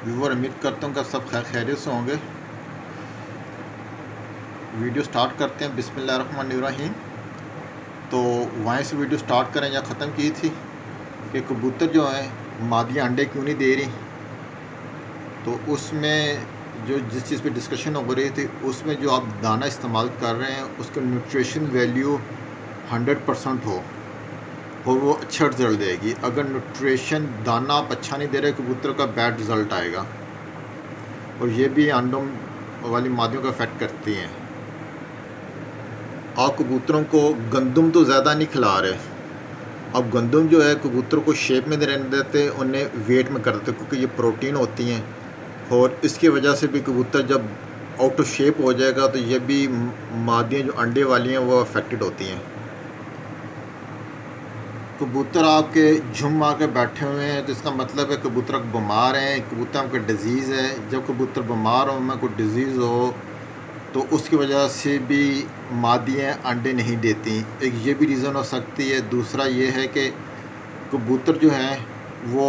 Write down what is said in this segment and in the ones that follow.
Viewer उम्मीद करता हूँ कि सब खैरियत से होंगे। वीडियो स्टार्ट करते हैं। बिस्मिल्लाहिर्रहमानिर्रहीम। तो वहीं से वीडियो स्टार्ट करें या ख़त्म की थी कि कबूतर जो हैं मादियाँ अंडे क्यों नहीं दे रही। तो उसमें जो जिस चीज़ पे डिस्कशन हो रही थी उसमें जो आप दाना इस्तेमाल कर रहे हैं उसका न्यूट्रिशन वैल्यू 100% हो और वो अच्छा रिज़ल्ट देगी। अगर न्यूट्रिशन दाना आप अच्छा नहीं दे रहे कबूतर का बैड रिज़ल्ट आएगा और ये भी अंडों वाली मादियों का अफेक्ट करती हैं। आप कबूतरों को गंदम तो ज़्यादा नहीं खिला रहे। अब गंदम जो है कबूतर को शेप में रहने देते, उन्हें वेट में कर देते क्योंकि ये प्रोटीन होती हैं और इसकी वजह से भी कबूतर जब आउट ऑफ शेप हो जाएगा तो ये भी मादियाँ जो अंडे वाली हैं वो अफेक्टेड होती हैं। कबूतर आपके झुम आके बैठे हुए हैं तो इसका मतलब है कबूतर बीमार हैं, कबूतर आपका डिज़ीज़ है। जब कबूतर बीमार हो में कोई डिज़ीज़ हो तो उसकी वजह से भी मादियाँ अंडे नहीं देती। एक ये भी रीज़न हो सकती है। दूसरा ये है कि कबूतर जो हैं वो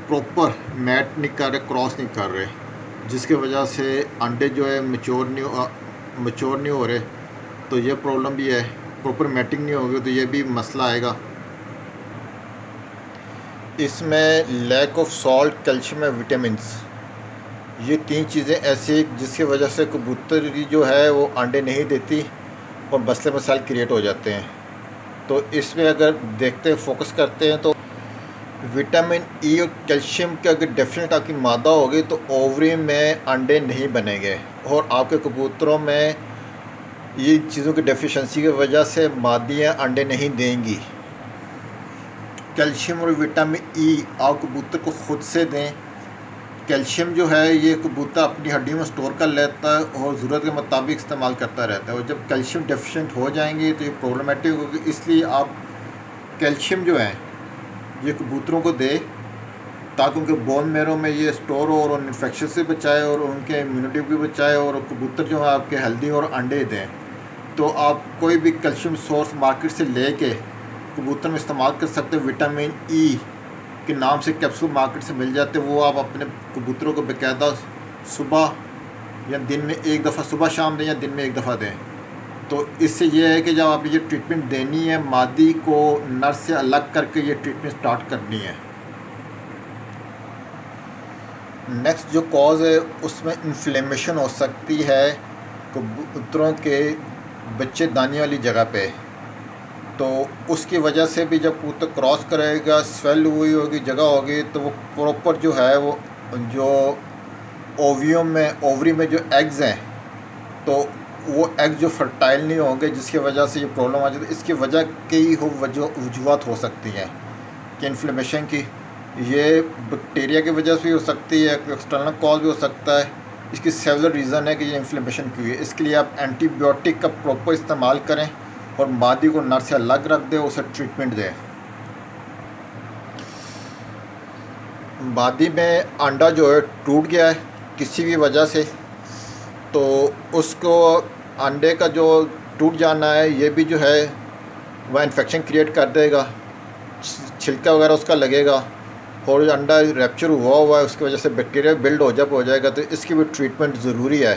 प्रॉपर मैट नहीं कर रहे, क्रॉस नहीं कर रहे, जिसकी वजह से अंडे जो है मैच्योर नहीं हो रहे। तो ये प्रॉब्लम भी है। प्रॉपर मैटिंग नहीं होगी तो ये भी मसला आएगा। इसमें लैक ऑफ सॉल्ट, कैल्शियम और विटामिन्स, ये तीन चीज़ें ऐसी जिसकी वजह से कबूतर की जो है वो अंडे नहीं देती और मसले मसाइल क्रिएट हो जाते हैं। तो इसमें अगर देखते फोकस करते हैं तो विटामिन ई और कैल्शियम की अगर डेफिनेट आपकी मादा होगी तो ओवरी में अंडे नहीं बनेंगे और आपके कबूतरों में ये चीज़ों की डेफिशिएंसी की वजह से मादियाँ अंडे नहीं देंगी। कैल्शियम और विटामिन ई आप कबूतर को ख़ुद से दें। कैल्शियम जो है ये कबूतर अपनी हड्डियों में स्टोर कर लेता है और ज़रूरत के मुताबिक इस्तेमाल करता रहता है और जब कैल्शियम डेफिशिएंट हो जाएंगे तो ये प्रॉब्लमेटिक होगी। इसलिए आप कैल्शियम जो है ये कबूतरों को दे ताकि उनके बोन मेरो में ये स्टोर हो और उन इन्फेक्शन से बचाए और उनके इम्यूनिटी भी बचाए और कबूतर जो है आपके हेल्दी और अंडे दें। तो आप कोई भी कैल्शियम सोर्स मार्केट से लेके कबूतर में इस्तेमाल कर सकते हैं। विटामिन ई के नाम से कैप्सूल मार्केट से मिल जाते हैं, वो आप अपने कबूतरों को बाकायदा सुबह या दिन में एक दफ़ा सुबह शाम दें या दिन में एक दफ़ा दें। तो इससे ये है कि जब आप ये ट्रीटमेंट देनी है मादी को नर से अलग करके ये ट्रीटमेंट स्टार्ट करनी है। नेक्स्ट जो कॉज है उसमें इन्फ्लेमेशन हो सकती है कबूतरों के बच्चे दाने वाली जगह पे। तो उसकी वजह से भी जब कबूतर क्रॉस करेगा, स्वेल हुई होगी जगह होगी तो वो प्रॉपर जो है वो जो ओवरी में जो एग्स हैं तो वो एग जो फर्टाइल नहीं होंगे, जिसकी वजह से ये प्रॉब्लम आ जाती है। इसकी वजह कई वजूहत हो सकती हैं कि इन्फ्लेमेशन की। ये बैक्टीरिया की वजह से भी हो सकती है, एक्सटर्नल कॉज भी हो सकता है। इसकी सेवरल रीज़न है कि ये इन्फ्लेमेशन क्यों है। इसके लिए आप एंटीबायोटिक का प्रॉपर इस्तेमाल करें और मादी को नर से अलग रख दें, उसे ट्रीटमेंट दें। मादी में अंडा जो है टूट गया है किसी भी वजह से तो उसको अंडे का जो टूट जाना है ये भी जो है वह इन्फेक्शन क्रिएट कर देगा, छिलका वगैरह उसका लगेगा और अंडा रैप्चर हुआ है उसकी वजह से बैक्टीरिया बिल्ड हो जाएगा। तो इसकी भी ट्रीटमेंट ज़रूरी है।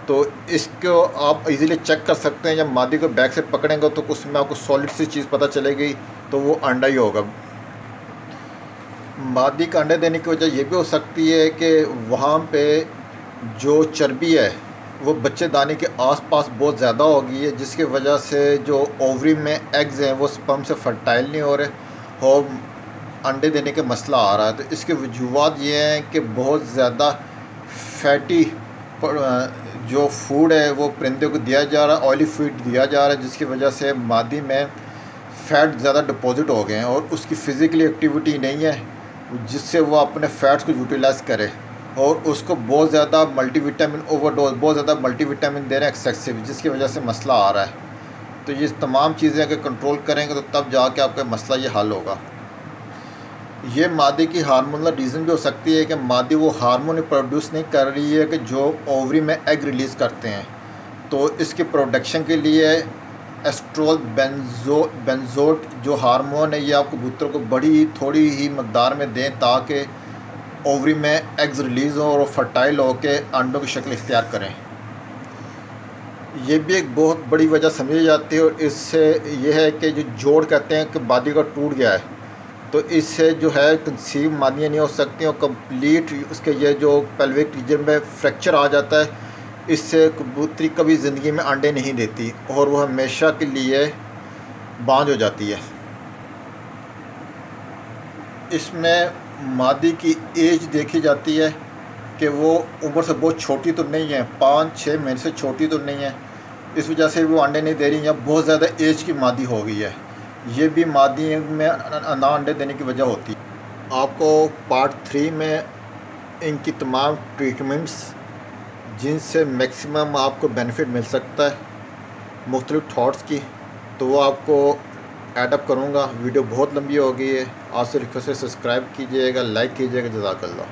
तो इसको आप इजीली चेक कर सकते हैं। जब मादी को बैक से पकड़ेंगे तो उसमें आपको सॉलिड सी चीज़ पता चलेगी तो वो अंडा ही होगा। मादी का अंडे देने की वजह ये भी हो सकती है कि वहाँ पे जो चर्बी है वो बच्चे दाने के आसपास बहुत ज़्यादा हो गई है, जिसकी वजह से जो ओवरी में एग्स हैं वो स्पर्म से फर्टाइल नहीं हो रहे और अंडे देने के मसला आ रहा है। तो इसके वजूहत ये हैं कि बहुत ज़्यादा फैटी जो फूड है वो परिंदे को दिया जा रहा है, ऑयली फीड दिया जा रहा है, जिसकी वजह से मादी में फ़ैट ज़्यादा डिपॉजिट हो गए हैं और उसकी फ़िज़िकली एक्टिविटी नहीं है जिससे वो अपने फ़ैट्स को यूटिलाइज़ करे और उसको बहुत ज़्यादा मल्टीविटामिन ओवरडोज, बहुत ज़्यादा मल्टीविटामिन दे रहे हैं एक्सेसिव, जिसकी वजह से मसला आ रहा है। तो ये तमाम चीज़ें अगर कंट्रोल करेंगे तो तब जाके आपका मसला ये हल होगा। ये मादी की हार्मोनल रीज़न भी हो सकती है कि मादी वो हार्मोन प्रोड्यूस नहीं कर रही है कि जो ओवरी में एग रिलीज़ करते हैं। तो इसके प्रोडक्शन के लिए एस्ट्रोल बेंजोट जो हार्मोन है ये आप कबूतर को बड़ी थोड़ी ही मकदार में दें ताकि ओवरी में एग्स रिलीज़ हों और फर्टाइल होकर अंडों की शक्ल इख्तियार करें। ये भी एक बहुत बड़ी वजह समझी जाती है, और इससे ये है कि जो जोड़ कहते हैं कि बादी का टूट गया है, तो इससे जो है कंसीव मादियाँ नहीं हो सकती, और कंप्लीट उसके ये जो पेल्विक रीजन में फ्रैक्चर आ जाता है, इससे कबूतरी कभी ज़िंदगी में अंडे नहीं देती और वह हमेशा के लिए बांझ हो जाती है। इसमें मादी की एज देखी जाती है कि वो उम्र से बहुत छोटी तो नहीं है, 5-6 महीने से छोटी तो नहीं है, इस वजह से वो अंडे नहीं दे रही, या बहुत ज़्यादा एज की मादी हो गई है। ये भी मादी में ना अंडे देने की वजह होती है। आपको पार्ट 3 में इनकी तमाम ट्रीटमेंट्स जिनसे मैक्सिमम आपको बेनिफिट मिल सकता है मुख्तलिफ थॉट्स की, तो वो आपको ऐडअप करूँगा। वीडियो बहुत लंबी हो गई है, आपसे रिक्वेस्ट है सब्सक्राइब कीजिएगा, लाइक कीजिएगा। जज़ाकल्लाह।